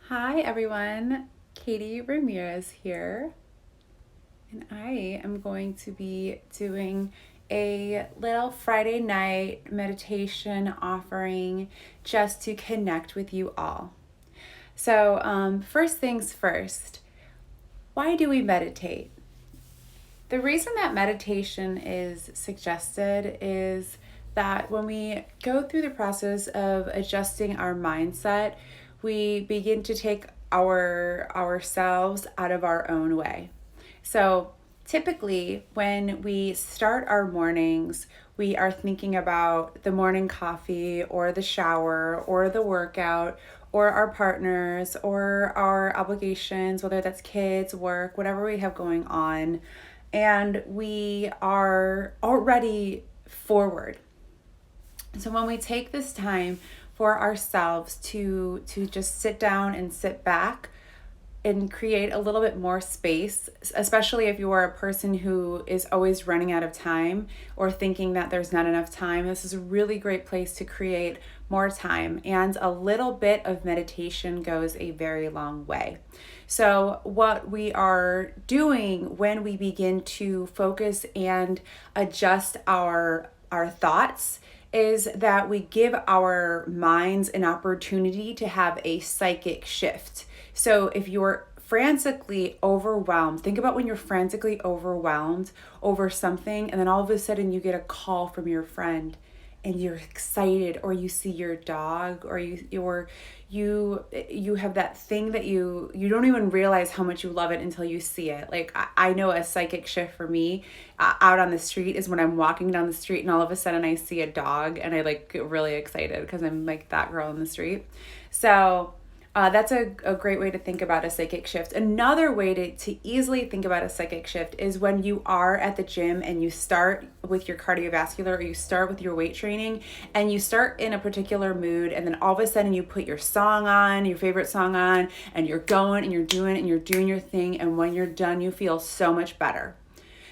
Hi everyone, Katie Ramirez here, and I am going to be doing a little Friday night meditation offering just to connect with you all. So, first things first, why do we meditate? The reason that meditation is suggested is that when we go through the process of adjusting our mindset, we begin to take ourselves out of our own way. So typically, when we start our mornings, we are thinking about the morning coffee or the shower or the workout or our partners or our obligations, whether that's kids, work, whatever we have going on. And we are already forward. So when we take this time for ourselves to just sit down and sit back and create a little bit more space, especially if you are a person who is always running out of time or thinking that there's not enough time, this is a really great place to create more time. And a little bit of meditation goes a very long way. So, what we are doing when we begin to focus and adjust our thoughts is that we give our minds an opportunity to have a psychic shift. So if you're frantically overwhelmed, think about when you're frantically overwhelmed over something and then all of a sudden you get a call from your friend and you're excited, or you see your dog, or you have that thing that you don't even realize how much you love it until you see it. Like I know a psychic shift for me out on the street is when I'm walking down the street and all of a sudden I see a dog and I like get really excited because I'm like that girl in the street. So that's a great way to think about a psychic shift. Another way to easily think about a psychic shift is when you are at the gym and you start with your cardiovascular, or you start with your weight training and you start in a particular mood, and then all of a sudden you put your song on, your favorite song on, and you're going and you're doing and you're doing your thing, and when you're done you feel so much better.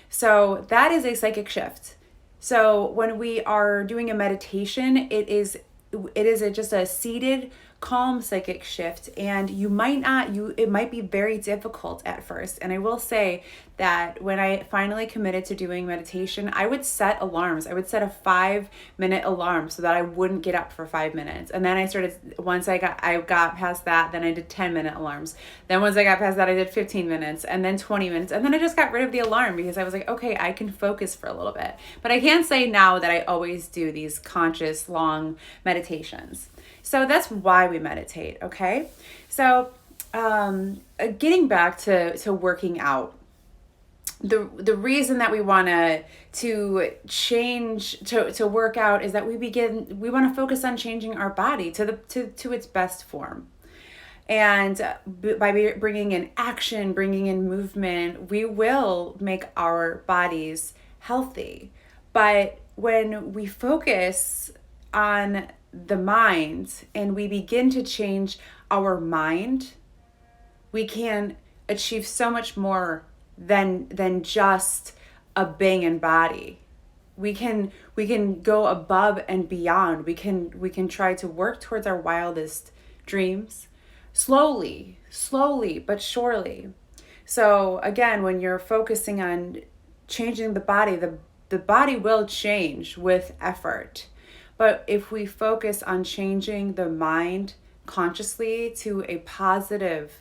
So that is a psychic shift. So when we are doing a meditation, just a seated calm psychic shift, and it might be very difficult at first. And I will say that when I finally committed to doing meditation, I would set alarms. I would set a 5-minute alarm so that I wouldn't get up for 5 minutes. And then once I got past that, then I did 10-minute alarms. Then once I got past that, I did 15 minutes and then 20 minutes. And then I just got rid of the alarm because I was like, okay, I can focus for a little bit. But I can't say now that I always do these conscious long meditations. So that's why we meditate, okay? So getting back to working out, the reason that we want to change to work out is that we want to focus on changing our body to its best form. And by bringing in action, bringing in movement, we will make our bodies healthy. But when we focus on the mind and we begin to change our mind, we can achieve so much more than just a banging body. We can go above and beyond. We can try to work towards our wildest dreams slowly but surely. So again, when you're focusing on changing the body, the body will change with effort. But if we focus on changing the mind consciously to a positive,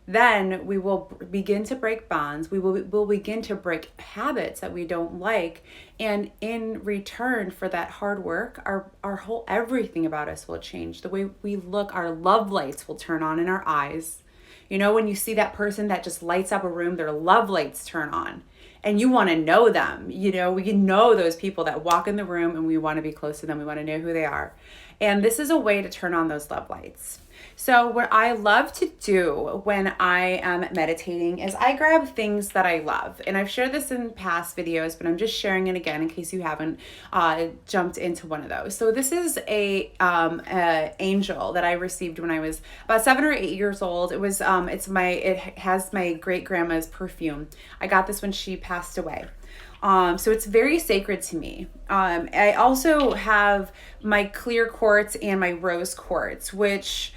then we will begin to break bonds. We'll begin to break habits that we don't like. And in return for that hard work, our whole everything about us will change. The way we look, our love lights will turn on in our eyes. You know, when you see that person that just lights up a room, their love lights turn on. And you want to know them. You know, we can know those people that walk in the room and we want to be close to them. We want to know who they are. And this is a way to turn on those love lights. So what I love to do when I am meditating is I grab things that I love. And I've shared this in past videos, but I'm just sharing it again in case you haven't jumped into one of those. So this is a angel that I received when I was about 7 or 8 years old. It has my great grandma's perfume. I got this when she passed away. So it's very sacred to me. I also have my clear quartz and my rose quartz, which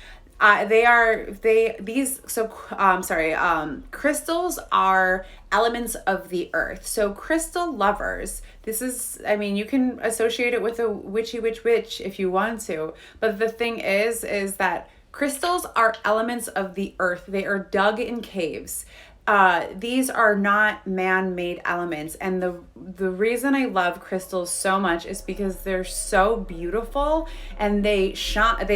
Crystals are elements of the earth. So crystal lovers, this is, I mean, you can associate it with a witchy witch if you want to, but the thing is that crystals are elements of the earth. They are dug in caves. These are not man-made elements, and the reason I love crystals so much is because they're so beautiful, and they shine.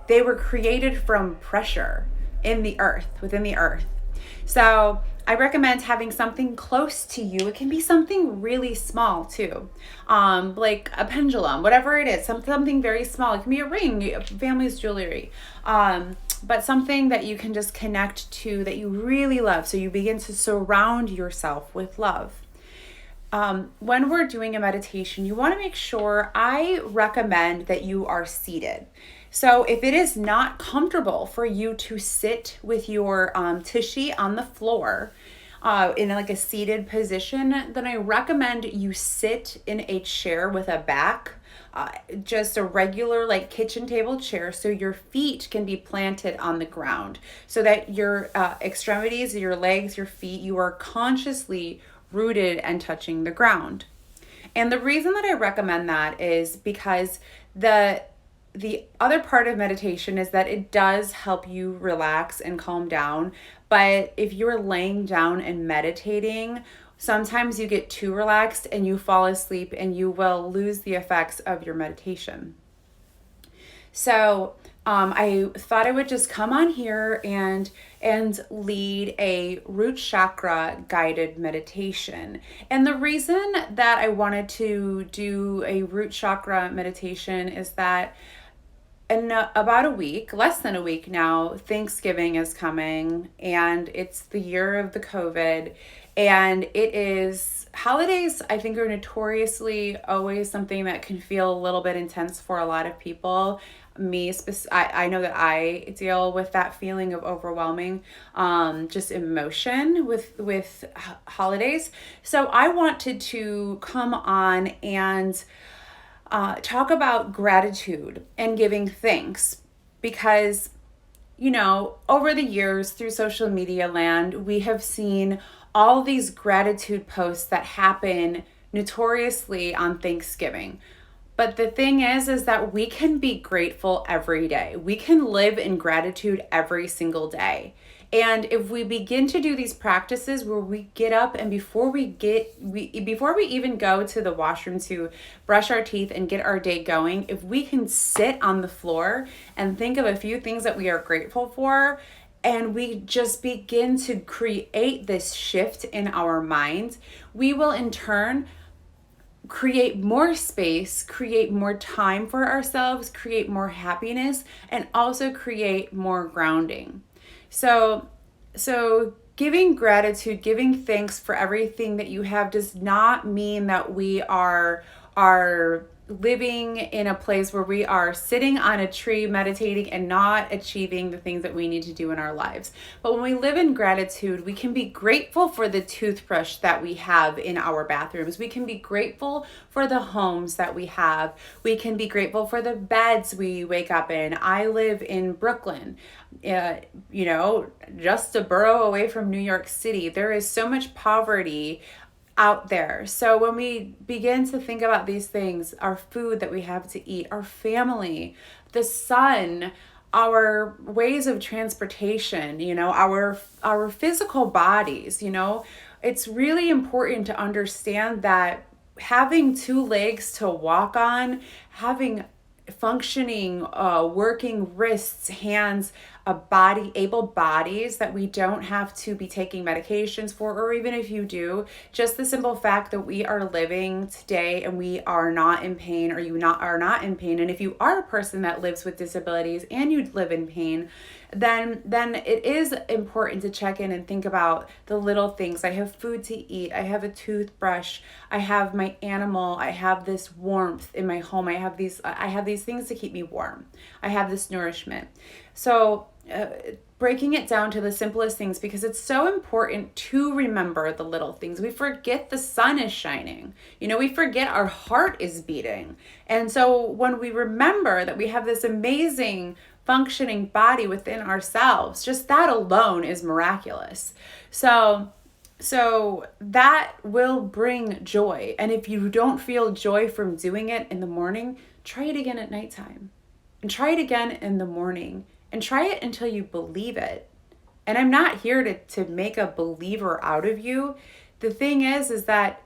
They were created from pressure in the earth, within the earth. So I recommend having something close to you. It can be something really small too, like a pendulum, whatever it is, something very small. It can be a ring, family's jewelry, but something that you can just connect to that you really love. So you begin to surround yourself with love. When we're doing a meditation, you want to make sure, I recommend that you are seated. So if it is not comfortable for you to sit with your tushy on the floor in like a seated position, then I recommend you sit in a chair with a back, just a regular like kitchen table chair, so your feet can be planted on the ground, so that your extremities, your legs, your feet, you are consciously rooted and touching the ground. And the reason that I recommend that is because the other part of meditation is that it does help you relax and calm down. But if you're laying down and meditating, sometimes you get too relaxed and you fall asleep and you will lose the effects of your meditation. So I thought I would just come on here and lead a root chakra guided meditation. And the reason that I wanted to do a root chakra meditation is that in about a week, less than a week now, Thanksgiving is coming, and it's the year of the COVID, and it is, holidays I think are notoriously always something that can feel a little bit intense for a lot of people. I know that I deal with that feeling of overwhelming just emotion with holidays. So I wanted to come on and talk about gratitude and giving thanks, because, you know, over the years through social media land, we have seen all these gratitude posts that happen notoriously on Thanksgiving. But the thing is that we can be grateful every day. We can live in gratitude every single day. And if we begin to do these practices where we get up and before we even go to the washroom to brush our teeth and get our day going, if we can sit on the floor and think of a few things that we are grateful for, and we just begin to create this shift in our minds, we will in turn create more space, create more time for ourselves, create more happiness, and also create more grounding. So giving gratitude, giving thanks for everything that you have does not mean that we are living in a place where we are sitting on a tree meditating and not achieving the things that we need to do in our lives. But when we live in gratitude, we can be grateful for the toothbrush that we have in our bathrooms. We can be grateful for the homes that we have. We can be grateful for the beds we wake up in. I live in Brooklyn, just a borough away from New York City. There is so much poverty out there. So when we begin to think about these things, our food that we have to eat, our family, the sun, our ways of transportation, our physical bodies, it's really important to understand that having two legs to walk on, having functioning, working wrists, hands, able bodies that we don't have to be taking medications for, or even if you do, just the simple fact that we are living today and we are not in pain, or are not in pain. And if you are a person that lives with disabilities and you live in pain, then it is important to check in and think about the little things. I have food to eat. I have a toothbrush. I have my animal. I have this warmth in my home. I have these things to keep me warm. I have this nourishment. So breaking it down to the simplest things, because it's so important to remember the little things. We forget the sun is shining. We forget our heart is beating. And so when we remember that we have this amazing functioning body within ourselves. Just that alone is miraculous. So that will bring joy. And if you don't feel joy from doing it in the morning, try it again at nighttime. And try it again in the morning. And try it until you believe it. And I'm not here to make a believer out of you. The thing is that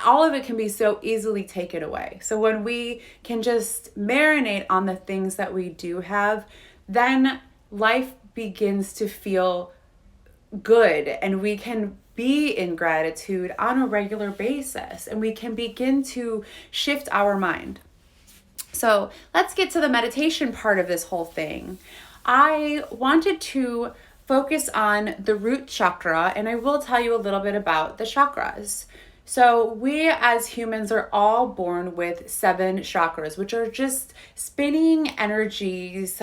all of it can be so easily taken away. So when we can just marinate on the things that we do have, then life begins to feel good, and we can be in gratitude on a regular basis, and we can begin to shift our mind. So let's get to the meditation part of this whole thing. I wanted to focus on the root chakra, and I will tell you a little bit about the chakras. So we as humans are all born with 7 chakras, which are just spinning energies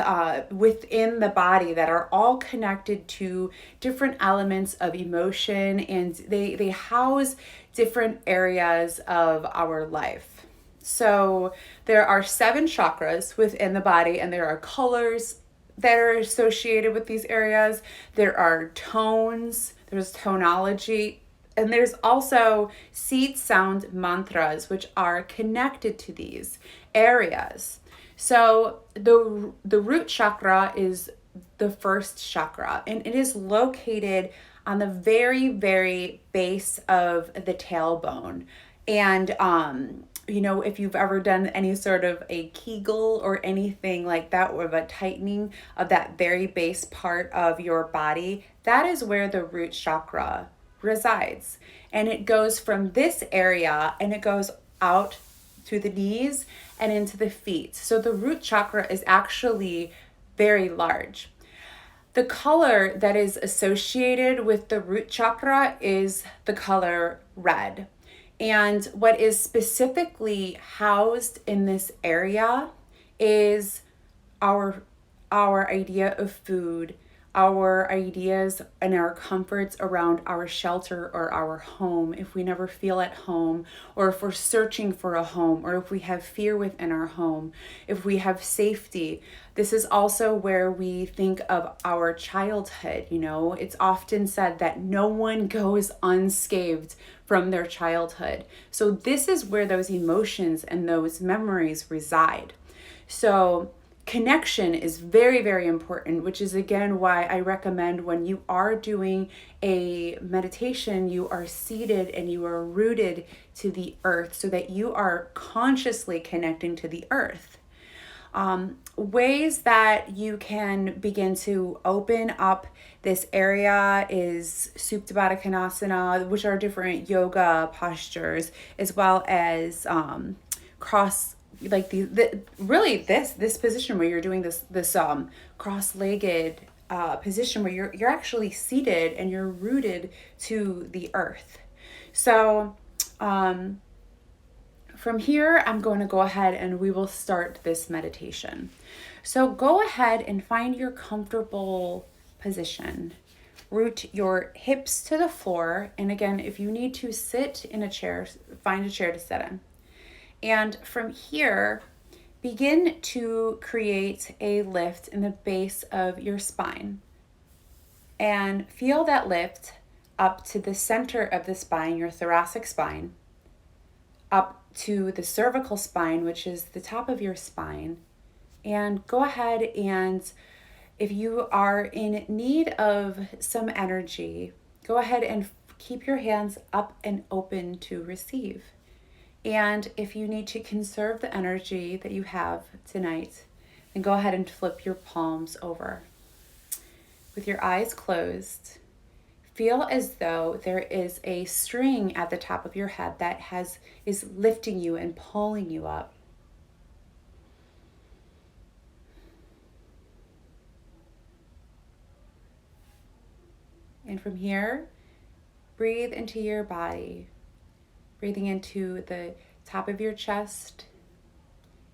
within the body that are all connected to different elements of emotion, and they house different areas of our life. So there are 7 chakras within the body, and there are colors that are associated with these areas. There are tones, there's tonology, and there's also seed sound mantras, which are connected to these areas. So the root chakra is the first chakra, and it is located on the very, very base of the tailbone. And if you've ever done any sort of a Kegel or anything like that, or of a tightening of that very base part of your body, that is where the root chakra resides. And it goes from this area and it goes out to the knees and into the feet. So the root chakra is actually very large. The color that is associated with the root chakra is the color red. And what is specifically housed in this area is our idea of food, our ideas and our comforts around our shelter or our home, if we never feel at home, or if we're searching for a home, or if we have fear within our home, if we have safety. This is also where we think of our childhood. It's often said that no one goes unscathed from their childhood. So this is where those emotions and those memories reside. So connection is very, very important, which is again why I recommend when you are doing a meditation, you are seated and you are rooted to the earth so that you are consciously connecting to the earth. Ways that you can begin to open up this area is Supta Baddha Konasana, which are different yoga postures, as well as cross, like this position where you're doing this cross-legged position where you're actually seated and you're rooted to the earth. So from here, I'm going to go ahead and we will start this meditation. So go ahead and find your comfortable position. Root your hips to the floor. And again, if you need to sit in a chair, find a chair to sit in. And from here, begin to create a lift in the base of your spine. And feel that lift up to the center of the spine, your thoracic spine, up to the cervical spine, which is the top of your spine. And go ahead and if you are in need of some energy, go ahead and keep your hands up and open to receive. And if you need to conserve the energy that you have tonight, then go ahead and flip your palms over. With your eyes closed, feel as though there is a string at the top of your head that is lifting you and pulling you up. And from here, breathe into your body, breathing into the top of your chest,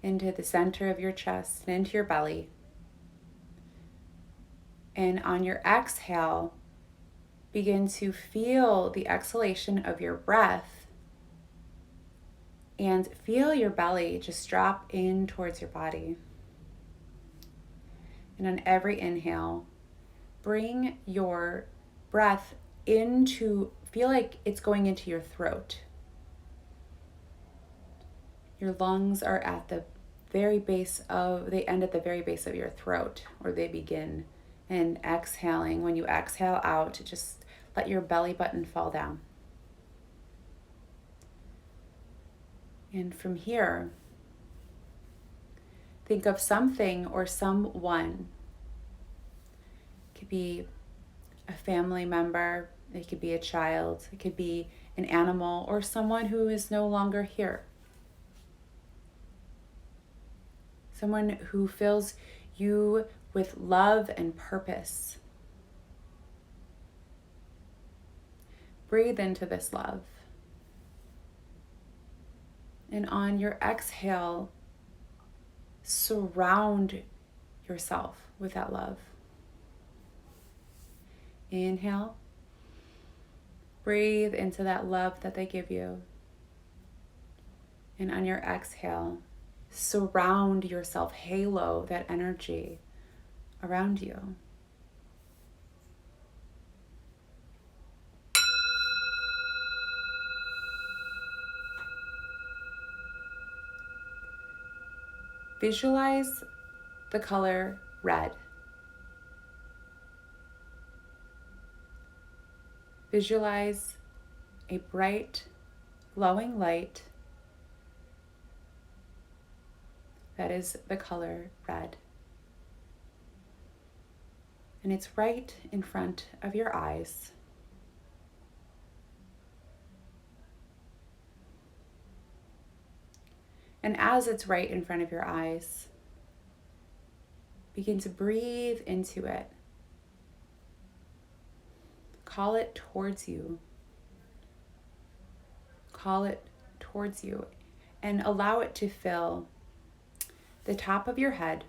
into the center of your chest, and into your belly. And on your exhale, begin to feel the exhalation of your breath and feel your belly just drop in towards your body. And on every inhale, bring your breath into, feel like it's going into your throat. Your lungs are at the very base of, they end at the very base of your throat, or they begin. And exhaling, when you exhale out, just let your belly button fall down. And from here, think of something or someone. It could be a family member, it could be a child, it could be an animal, or someone who is no longer here. Someone who fills you with love and purpose. Breathe into this love. And on your exhale, surround yourself with that love. Inhale. Breathe into that love that they give you. And on your exhale, surround yourself, halo that energy around you. Visualize the color red. Visualize a bright, glowing light that is the color red. And it's right in front of your eyes. And as it's right in front of your eyes, begin to breathe into it. Call it towards you. Call it towards you. And allow it to fill the top of your head,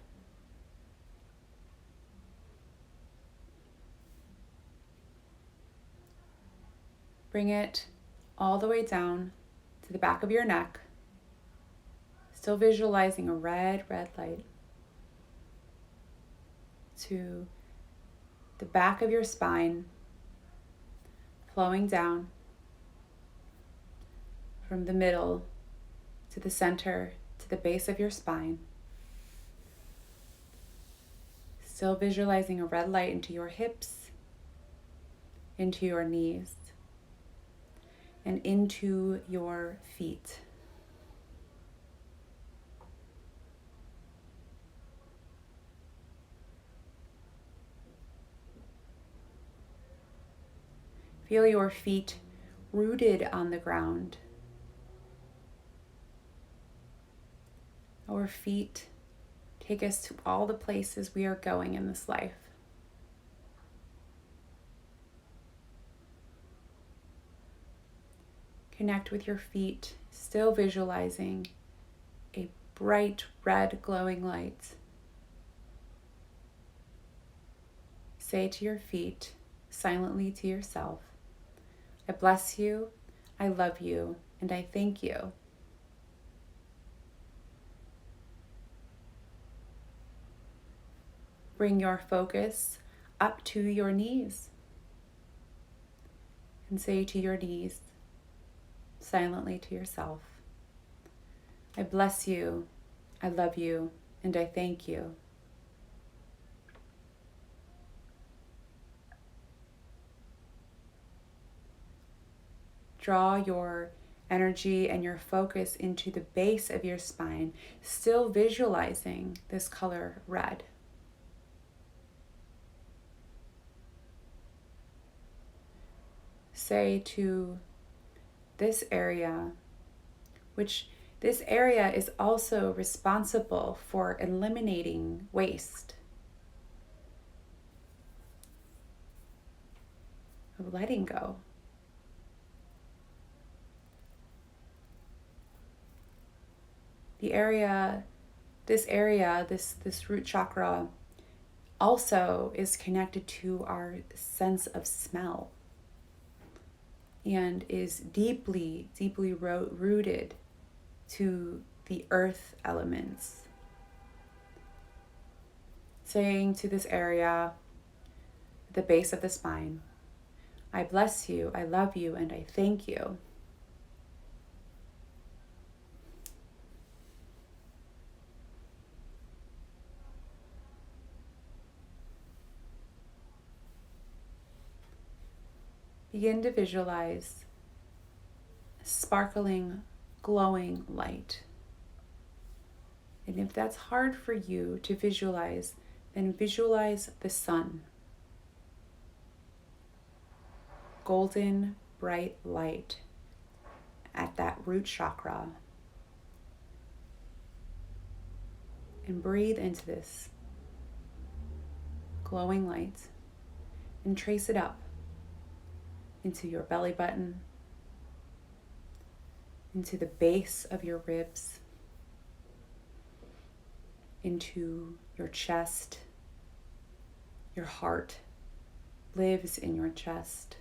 bring it all the way down to the back of your neck, still visualizing a red light, to the back of your spine, flowing down from the middle to the center to the base of your spine. Still visualizing a red light into your hips, into your knees, and into your feet. Feel your feet rooted on the ground. Our feet take us to all the places we are going in this life. Connect with your feet, still visualizing a bright red glowing light. Say to your feet, silently to yourself, I bless you, I love you, and I thank you. Bring your focus up to your knees and say to your knees, silently to yourself, I bless you, I love you, and I thank you. Draw your energy and your focus into the base of your spine, still visualizing this color red. Say to this area, which this area is also responsible for eliminating waste, of letting go. This root chakra also is connected to our sense of smell and is deeply rooted to the earth elements. saying to this area at the base of the spine, I bless you, I love you, and I thank you. Begin to visualize sparkling, glowing light. And if that's hard for you to visualize, then visualize the sun. Golden, bright light at that root chakra. And breathe into this glowing light and trace it up into your belly button, into the base of your ribs, into your chest. Your heart lives in your chest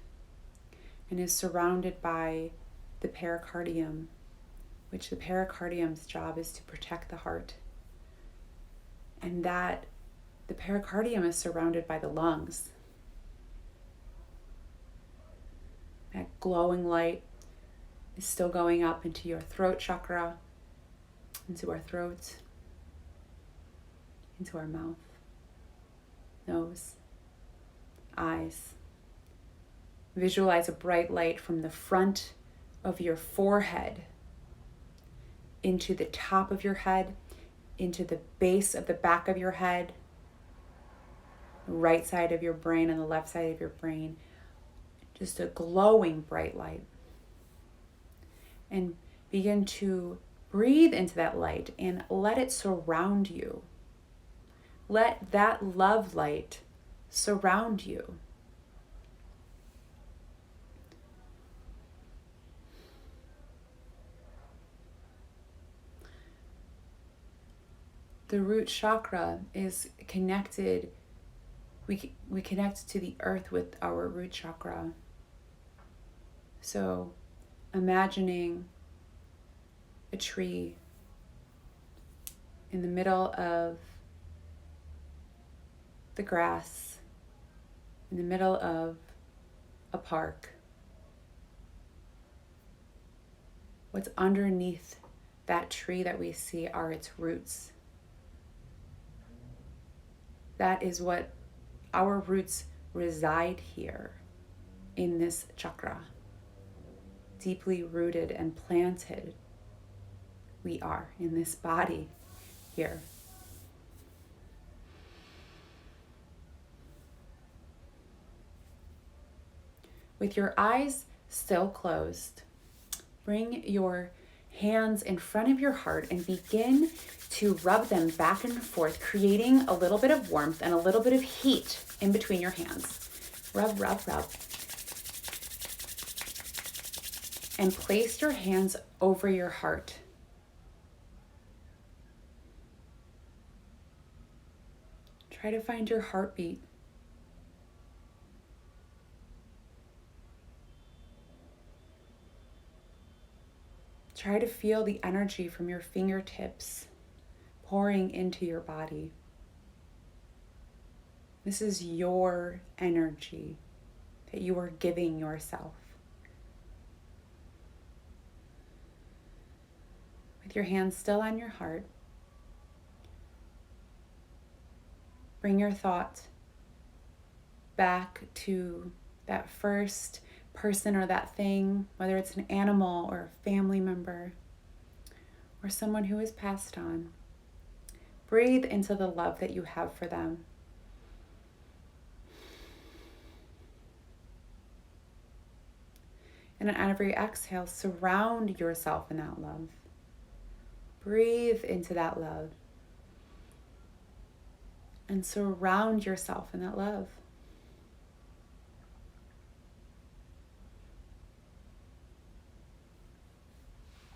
and is surrounded by the pericardium, which the pericardium's job is to protect the heart. And that the pericardium is surrounded by the lungs. That glowing light is still going up into your throat chakra, into our throat, into our mouth, nose, eyes. Visualize a bright light from the front of your forehead into the top of your head, into the base of the back of your head, the right side of your brain and the left side of your brain. Just a glowing bright light. And begin to breathe into that light and let it surround you. Let that love light surround you. The root chakra is connected. We connect to the earth with our root chakra. So imagining a tree in the middle of the grass, in the middle of a park. What's underneath that tree that we see are its roots. That is what our roots reside here in this chakra. Deeply rooted and planted we are in this body here. With your eyes still closed, bring your hands in front of your heart and begin to rub them back and forth, creating a little bit of warmth and a little bit of heat in between your hands. Rub, rub, rub. And place your hands over your heart. Try to find your heartbeat. Try to feel the energy from your fingertips pouring into your body. This is your energy that you are giving yourself. With your hands still on your heart, bring your thought back to that first person or that thing, whether it's an animal or a family member or someone who has passed on. Breathe into the love that you have for them. And on every exhale, surround yourself in that love. Breathe into that love. And surround yourself in that love.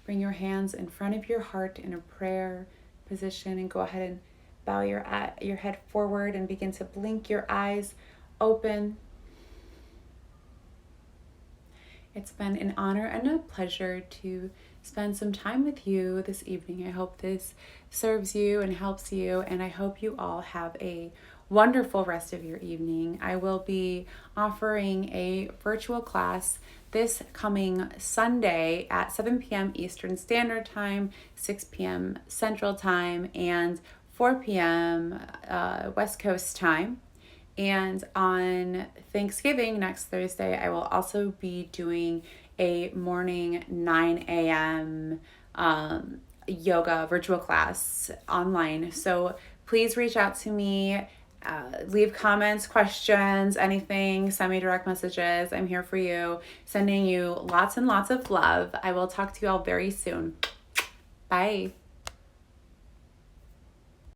Bring your hands in front of your heart in a prayer position and go ahead and bow your head forward and begin to blink your eyes open. It's been an honor and a pleasure to spend some time with you this evening. I hope this serves you and helps you, and I hope you all have a wonderful rest of your evening. I will be offering a virtual class this coming Sunday at 7 p.m. Eastern Standard Time, 6 p.m. Central Time, and 4 p.m. West Coast Time. And on Thanksgiving, next Thursday, I will also be doing a morning 9 a.m. Yoga virtual class online. So please reach out to me. Leave comments, questions, anything, send me direct messages. I'm here for you. Sending you lots and lots of love. I will talk to you all very soon. Bye.